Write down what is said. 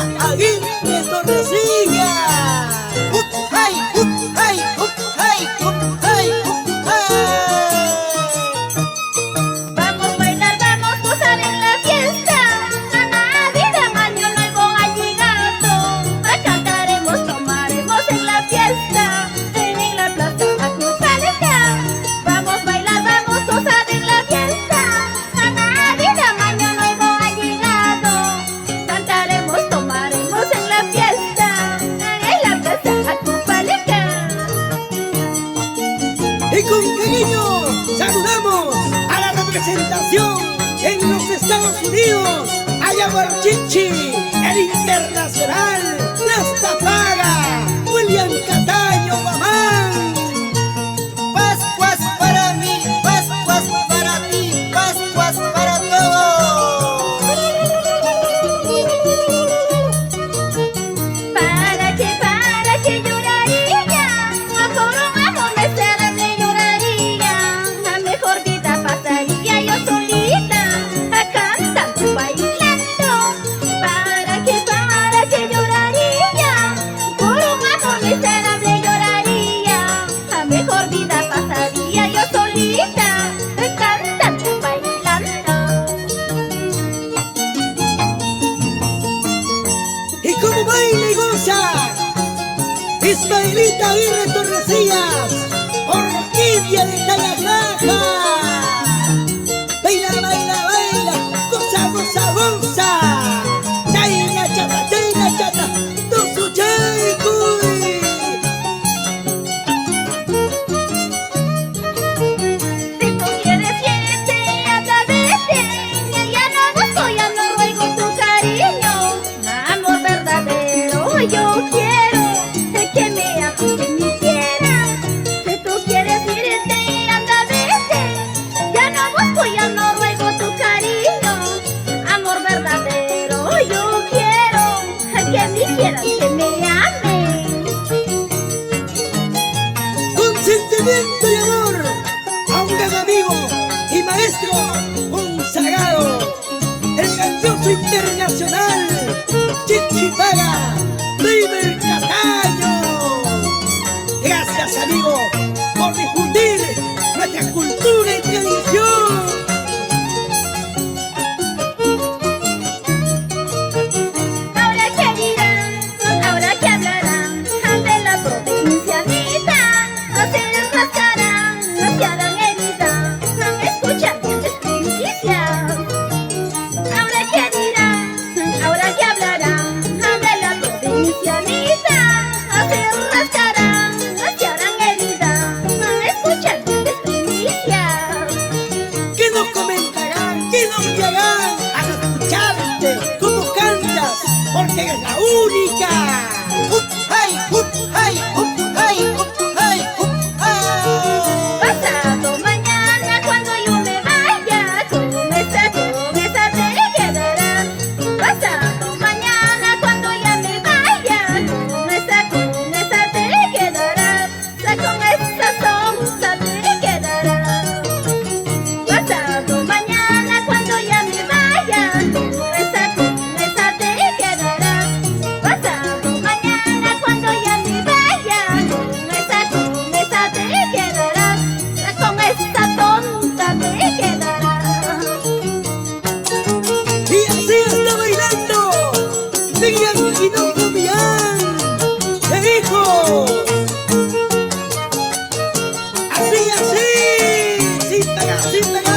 María Aguirre Torrecilla. ¡Hey! ¡Hey! ¡Hey! ¡Hey! Vamos a bailar, vamos a gozar en la fiesta. La Navidad, año nuevo ha llegado. Cantaremos, tomaremos en la fiesta. En la plaza Acrupaleta. Vamos a bailar, vamos a gozar en la fiesta. La Navidad, año nuevo ha llegado. Cantaremos, tomaremos en la fiesta. En la plaza Acrupaleta. Y con cariño saludamos a la representación en los Estados Unidos, Ayaguarchichi, el internacional, Nasta Paga, William Cataño Guamán. Pascuas para mí, Pascuas para ti, Pascuas para todos. ¿Para qué lloraría? Por un amor miserable lloraría. La mejor vida pasaría yo solita, cantando, bailando. ¿Para qué lloraría? Por un amor miserable lloraría. La mejor vida pasaría yo solita, cantando, bailando. Y como baila y goza Ismaelita Aguirre Torrecillas, Orquídea de Tallacaja. Baila, baila, baila, goza, goza, goza. Chayna chata, tusu chay cuy. Si tú quieres, siéntete, anda, vete. Ya no busco, ya no ruego tu cariño. Amor verdadero yo quiero, que me amen, que me quieran. Si tú quieres irte, anda, vete. Ya no busco, ya no ruego tu cariño. Amor verdadero yo quiero, que me quieran, que me amen. Con sentimiento y amor a un gran amigo y maestro consagrado, el grandioso internacional Chichi Paga, River Cataño. Gracias, amigo, por difundir nuestra cultura y tradición. Ahora que dirán, ahora que hablarán de la provincianita, no se desmascarán, no se harán herida, no escuchan bien noticias. Ahora que dirán, ahora que hablarán de la provincianita, no se rascarán, no se harán herida, no escuchan bien noticias. ¿Qué nos comentarán? ¿Qué nos dirán al escucharte cómo cantas? Porque eres la única. ¡Hey! ¡Hey! ¡Hey! ¡Hey! Pasado mañana cuando yo me vaya, con esa te quedarás. Pasado mañana cuando ya me vaya, con esa te quedarás. Con esa sonza te quedarás. Pasado mañana cuando ya me vaya, con esa te quedarás. Pasado mañana cuando ya me vaya, con esa te quedarás. Con esa tonta te quedarás. Y así está bailando Miriam Hinojo Millán, de hijo. Así, sin pagar, sin pagar.